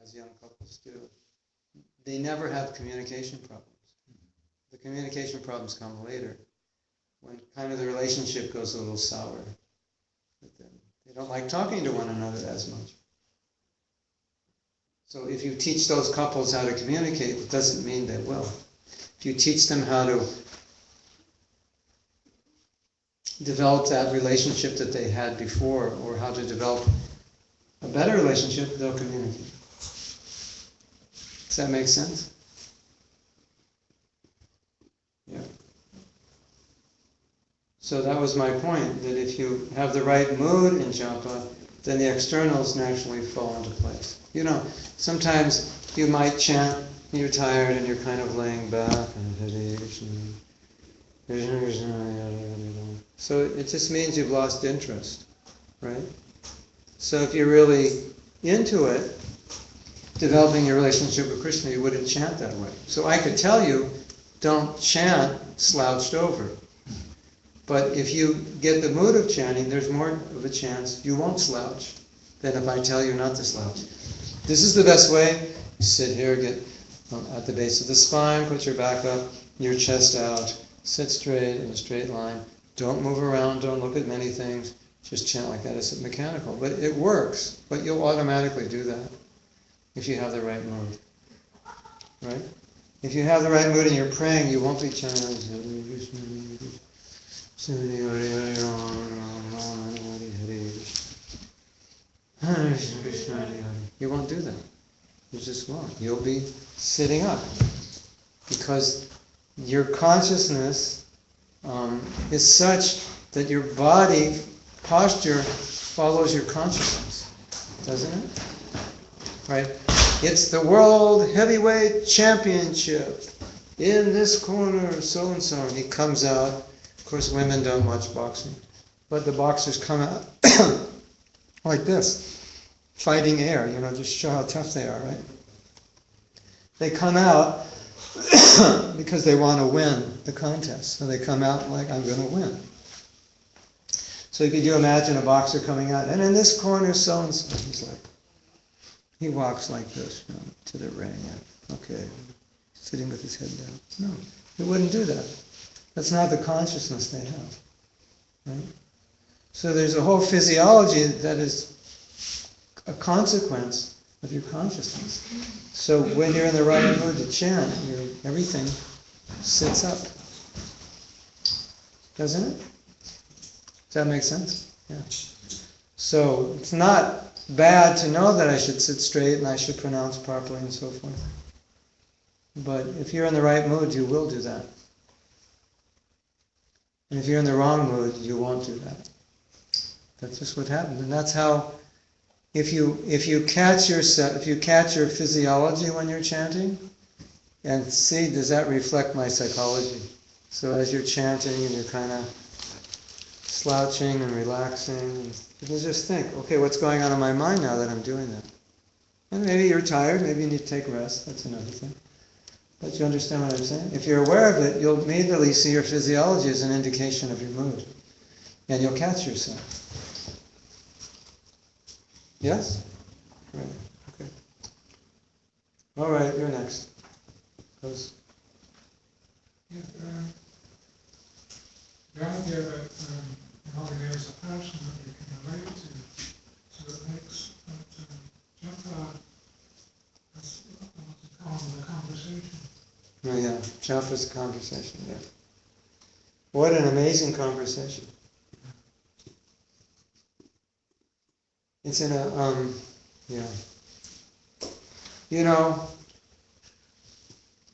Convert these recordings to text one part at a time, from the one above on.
as young couples do, they never have communication problems. The communication problems come later, when kind of the relationship goes a little sour. They don't like talking to one another as much. So if you teach those couples how to communicate, it doesn't mean they will. If you teach them how to develop that relationship that they had before, or how to develop a better relationship, they'll communicate. Does that make sense? Yeah. So that was my point, that if you have the right mood in japa, then the externals naturally fall into place. You know, sometimes you might chant, you're tired and you're kind of laying back, and Hare Krishna, Krishna Krishna, so it just means you've lost interest, right? So if you're really into it, developing your relationship with Krishna, you wouldn't chant that way. So I could tell you, don't chant slouched over. But if you get the mood of chanting, there's more of a chance you won't slouch than if I tell you not to slouch. This is the best way. Sit here, get at the base of the spine, put your back up, your chest out, sit straight in a straight line. Don't move around, don't look at many things. Just chant like that. It's mechanical, but it works. But you'll automatically do that if you have the right mood. Right? If you have the right mood and you're praying, you won't be chanting. You won't do that. You just won't. You'll be sitting up because your consciousness is such that your body posture follows your consciousness, doesn't it? Right? It's the World Heavyweight Championship in this corner, so and so. And he comes out. Of course, women don't watch boxing, but the boxers come out like this, fighting air, just show how tough they are, right? They come out because they want to win the contest. So they come out like, I'm going to win. So could you imagine a boxer coming out, and in this corner, so-and-so, he walks like this, to the ring, okay, sitting with his head down. No, he wouldn't do that. That's not the consciousness they have, right? So there's a whole physiology that is a consequence of your consciousness. So when you're in the right mood to chant, everything sits up. Doesn't it? Does that make sense? Yeah. So it's not bad to know that I should sit straight and I should pronounce properly and so forth. But if you're in the right mood, you will do that. And if you're in the wrong mood, you won't do that. That's just what happens. And that's how, if you catch your physiology when you're chanting, and see, does that reflect my psychology? So as you're chanting and you're kind of slouching and relaxing, and you can just think, okay, what's going on in my mind now that I'm doing that? And maybe you're tired, maybe you need to take rest, that's another thing. But you understand what I'm saying? If you're aware of it, you'll immediately see your physiology as an indication of your mood. And you'll catch yourself. Yes? Right. Okay. All right, you're next. Close. Yeah, the idea that there's a person that you can relate to, so it makes japa as part of the conversation. Oh yeah, japa's conversation, yeah. What an amazing conversation. It's in a, yeah.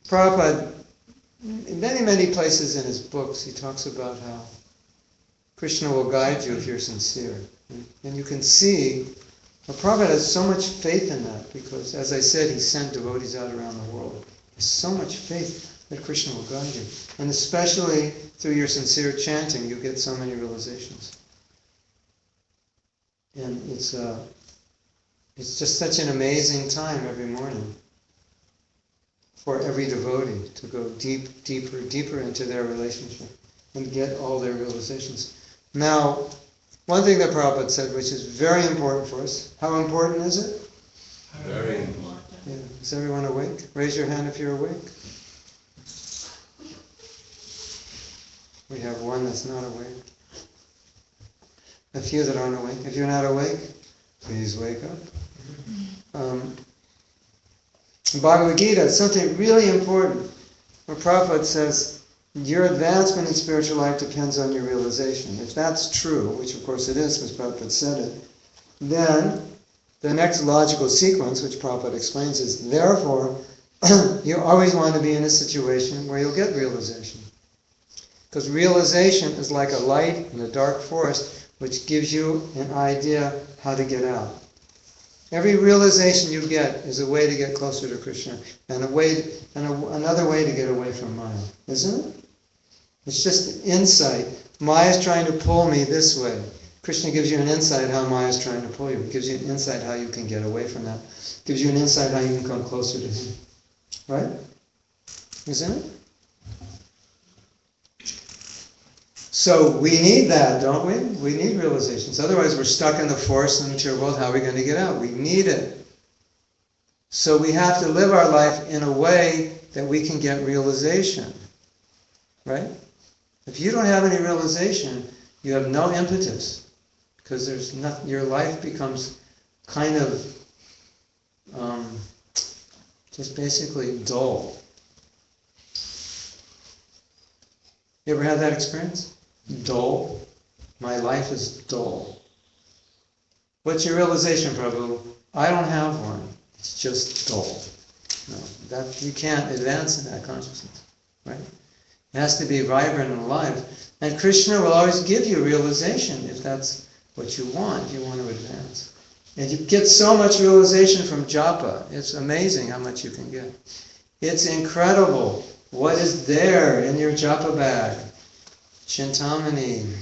Prabhupada, in many places in his books, he talks about how Krishna will guide you if you're sincere. And you can see, Prabhupada has so much faith in that, because, as I said, he sent devotees out around the world. There's so much faith that Krishna will guide you. And especially through your sincere chanting, you get so many realizations. And it's just such an amazing time every morning for every devotee to go deeper into their relationship and get all their realizations. Now, one thing that Prabhupada said, which is very important for us, how important is it? Very important. Is everyone awake? Raise your hand if you're awake. We have one that's not awake. A few that aren't awake. If you're not awake, please wake up. Bhagavad Gita, something really important. Where Prabhupada says, your advancement in spiritual life depends on your realization. If that's true, which of course it is, because Prabhupada said it, then the next logical sequence, which Prabhupada explains, is therefore, you always want to be in a situation where you'll get realization. Because realization is like a light in a dark forest, which gives you an idea how to get out. Every realization you get is a way to get closer to Krishna, and another way to get away from Maya, isn't it? It's just insight. Maya's trying to pull me this way. Krishna gives you an insight how Maya's trying to pull you. It gives you an insight how you can get away from that. It gives you an insight how you can come closer to Him. Right? Isn't it? So we need that, don't we? We need realizations. Otherwise we're stuck in the forest and the material world. How are we going to get out? We need it. So we have to live our life in a way that we can get realization. Right? If you don't have any realization, you have no impetus. Because there's nothing, your life becomes kind of just basically dull. You ever had that experience? Dull? My life is dull. What's your realization, Prabhu? I don't have one. It's just dull. No, that you can't advance in that consciousness, right? It has to be vibrant and alive. And Krishna will always give you realization if that's what you want, if you want to advance. And you get so much realization from japa. It's amazing how much you can get. It's incredible what is there in your japa bag. Chintamani,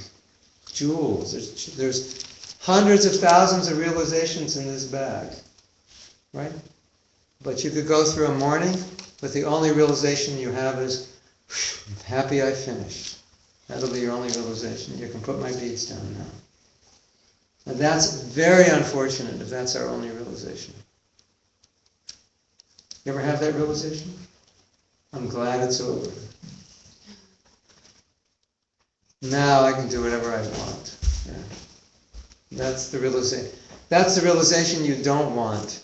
jewels. There's hundreds of thousands of realizations in this bag. Right? But you could go through a morning, but the only realization you have is, I'm happy I finished. That'll be your only realization. You can put my beads down now. And that's very unfortunate if that's our only realization. You ever have that realization? I'm glad it's over. Now I can do whatever I want. Yeah. That's the realization. That's the realization you don't want.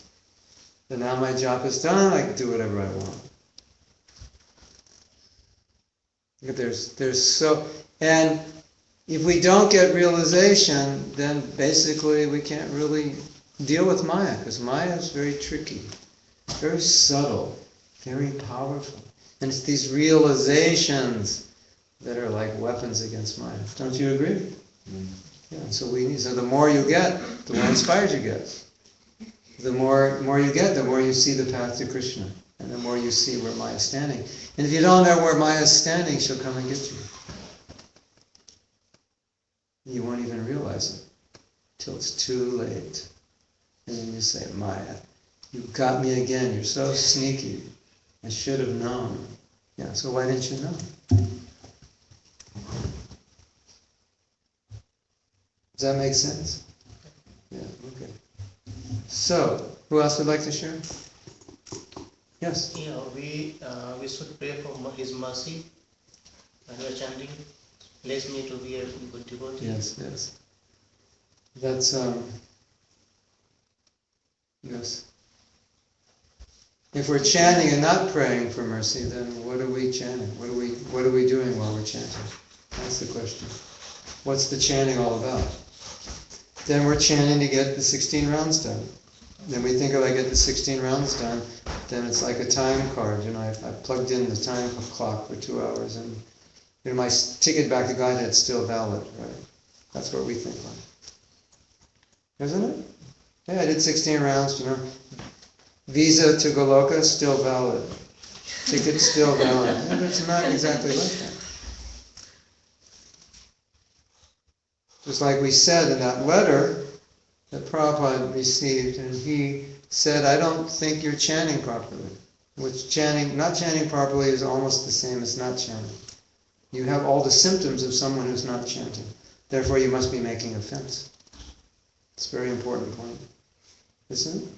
But now my job is done, I can do whatever I want. There's so, and if we don't get realization, then basically we can't really deal with Maya, because Maya is very tricky, very subtle, very powerful. And it's these realizations that are like weapons against Maya. Don't you agree? Mm. Yeah, so the more you get, the more inspired you get. The more you get, the more you see the path to Krishna. And the more you see where Maya is standing. And if you don't know where Maya is standing, she'll come and get you. You won't even realize it till it's too late. And then you say, Maya, you got me again. You're so sneaky. I should have known. Yeah, so why didn't you know? Does that make sense? Yeah, okay. So, who else would like to share? Yes? Yeah, we should pray for His mercy when we are chanting. Bless me to be a good devotee. Yes, yes. That's, yes. If we're chanting and not praying for mercy, then what are we chanting? What are we doing while we're chanting? That's the question. What's the chanting all about? Then we're chanting to get the 16 rounds done. Then we think if I get the 16 rounds done, then it's like a time card. I've plugged in the time clock for 2 hours, and my ticket back to Godhead's still valid, right? That's what we think like. Isn't it? Yeah, I did 16 rounds, Visa to Goloka, still valid. Ticket still valid. Yeah, but it's not exactly like that. Just like we said in that letter that Prabhupada received, and he said, I don't think you're chanting properly. Which not chanting properly is almost the same as not chanting. You have all the symptoms of someone who's not chanting. Therefore you must be making offense. It's a very important point. Isn't it?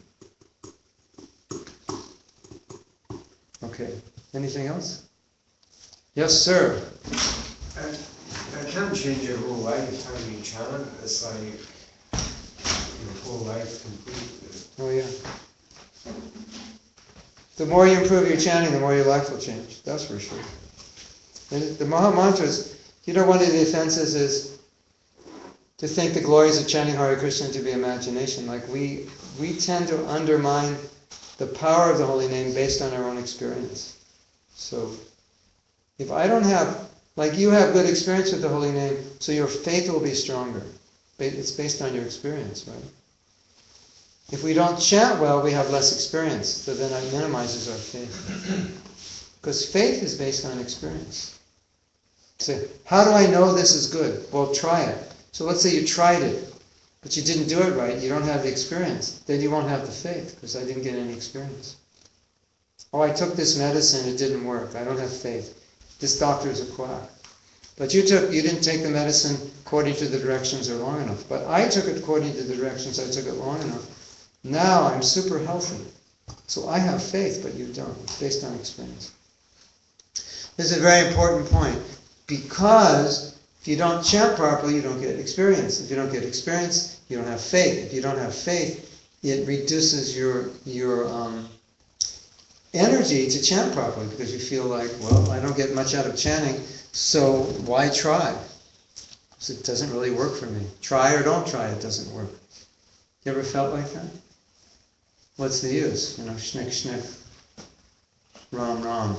Okay. Anything else? Yes, sir. I can't change your whole life how you chant. It's like your whole life completely. Oh yeah. The more you improve your chanting, the more your life will change. That's for sure. And the Maha Mantras, one of the offenses is to think the glories of chanting Hare Krishna to be imagination. Like we tend to undermine the power of the holy name based on our own experience. So if I don't have, like you have good experience with the holy name, so your faith will be stronger. It's based on your experience, right? If we don't chant well, we have less experience, so then that minimizes our faith. Because faith is based on experience. So, how do I know this is good? Well, try it. So let's say you tried it, but you didn't do it right, you don't have the experience. Then you won't have the faith, because I didn't get any experience. Oh, I took this medicine, it didn't work. I don't have faith. This doctor is a quack. But you didn't take the medicine according to the directions or long enough. But I took it according to the directions, I took it long enough. Now I'm super healthy. So I have faith, but you don't. It's based on experience. This is a very important point. Because if you don't chant properly, you don't get experience. If you don't get experience, you don't have faith. If you don't have faith, it reduces your energy to chant properly, because you feel like, well, I don't get much out of chanting, so why try? Because it doesn't really work for me. Try or don't try, it doesn't work. You ever felt like that? What's the use? Schnick, schnick, ram, ram.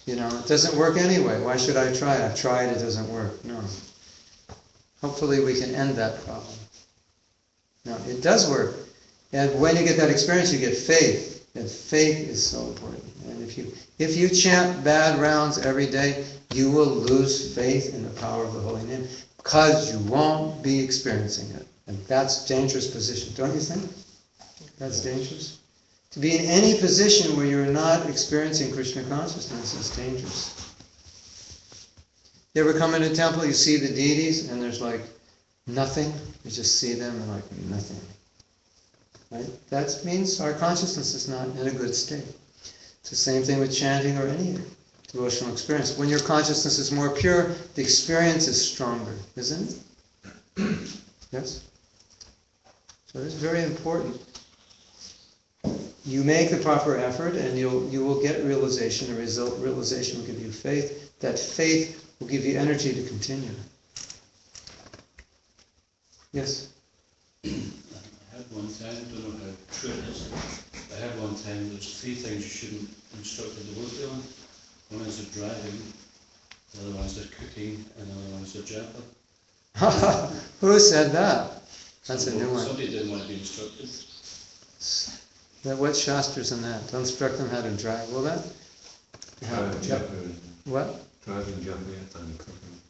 It doesn't work anyway. Why should I try? I've tried, it doesn't work. No. Hopefully we can end that problem. No, it does work. And when you get that experience, you get faith. And faith is so important. And if you chant bad rounds every day, you will lose faith in the power of the holy name, because you won't be experiencing it. And that's a dangerous position, don't you think? That's dangerous. To be in any position where you're not experiencing Krishna consciousness is dangerous. You ever come in a temple, you see the deities, and there's like nothing. You just see them and like nothing. Right? That means our consciousness is not in a good state. It's the same thing with chanting or any devotional experience. When your consciousness is more pure, the experience is stronger, isn't it? Yes? So it's very important. You make the proper effort and you will get realization. The result, realization will give you faith. That faith will give you energy to continue. Yes? I had one time, I don't know how true it is, I had one time, there's 3 things you shouldn't instruct a devotee on. One is the driving, the other one is the cooking, and the other one is the japa. Who said that? That's a new one. Somebody didn't want to be instructed. What shastra's in that? Don't instruct them how to drive. Well, that? What? Driving japa and cooking.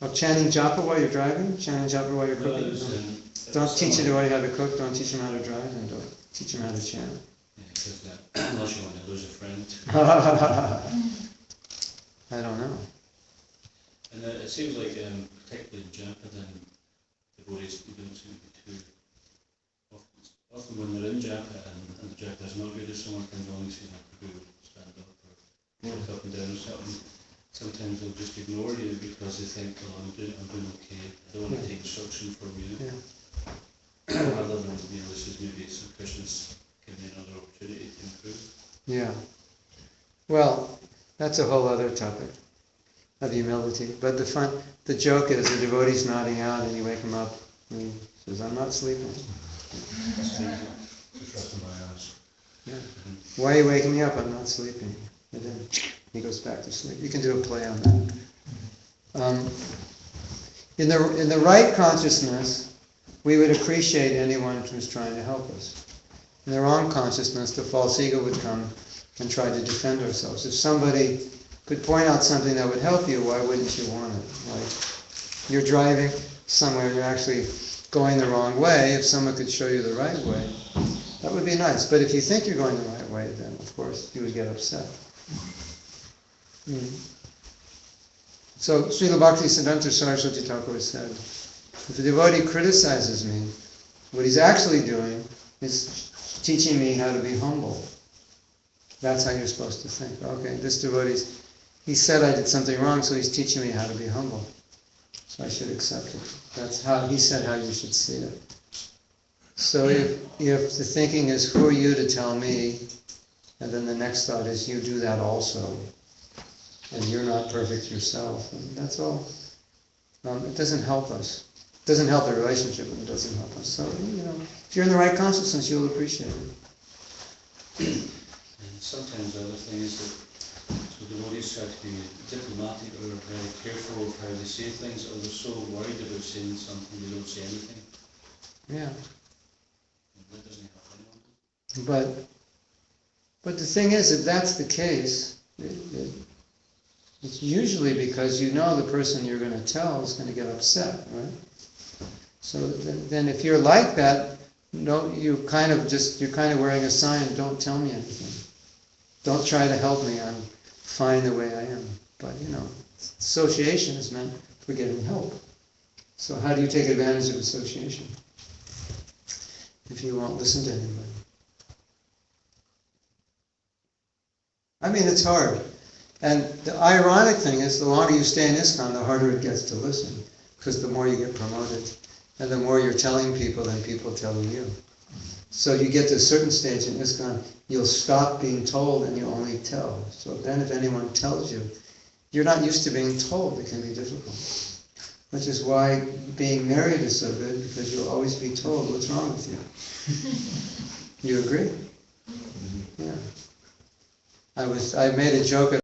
Oh, chanting japa while you're driving? Chanting japa while you're cooking? Don't teach anybody how to cook, don't teach them how to drive, and don't teach them how to chant. Yeah, because unless you want to lose a friend. I don't know. And it seems like, particularly in japa, then devotees don't seem to be too often when they're in japa and the japa is not good, if someone comes along and says, I could go stand up or walk up and down or something, sometimes they'll just ignore you because they think, well, I'm doing okay, I don't want to take instruction from you. Yeah. Rather than, this is maybe some Krishna's giving me another opportunity to improve. Yeah. Well, that's a whole other topic of humility. But the joke is the devotee's nodding out and you wake him up and he says, I'm not sleeping. Just resting my eyes. Yeah. Why are you waking me up? I'm not sleeping. And then he goes back to sleep. You can do a play on that. In the right consciousness, we would appreciate anyone who's trying to help us. In the wrong consciousness, the false ego would come and try to defend ourselves. If somebody could point out something that would help you, why wouldn't you want it? Like, you're driving somewhere, you're actually going the wrong way. If someone could show you the right way, that would be nice. But if you think you're going the right way, then of course you would get upset. So Srila Bhaktisiddhanta Saraswati Thakur said, if a devotee criticizes me, what he's actually doing is teaching me how to be humble. That's how you're supposed to think. Okay, this devotee's, he said I did something wrong, so he's teaching me how to be humble. So I should accept it. That's how he said how you should see it. So if the thinking is, who are you to tell me? And then the next thought is, you do that also. And you're not perfect yourself. And that's all. It doesn't help us. It doesn't help the relationship, and it doesn't help us. So, if you're in the right consciousness, you'll appreciate it. And sometimes the other thing is that so devotees try to be diplomatic or very careful of how they say things, or they're so worried about saying something they don't say anything. Yeah. And that doesn't help anyone. But the thing is, if that's the case, it's usually because you know the person you're going to tell is going to get upset, right? So then if you're like that, no, you're kind of wearing a sign, don't tell me anything. Don't try to help me, I'm fine the way I am. But association is meant for getting help. So how do you take advantage of association if you won't listen to anybody? I mean, it's hard. And the ironic thing is, the longer you stay in ISKCON, the harder it gets to listen. Because the more you get promoted, and the more you're telling people than people telling you. So you get to a certain stage in ISKCON, you'll stop being told and you only tell. So then if anyone tells you, you're not used to being told, it can be difficult. Which is why being married is so good, because you'll always be told what's wrong with you. You agree? Yeah. I made a joke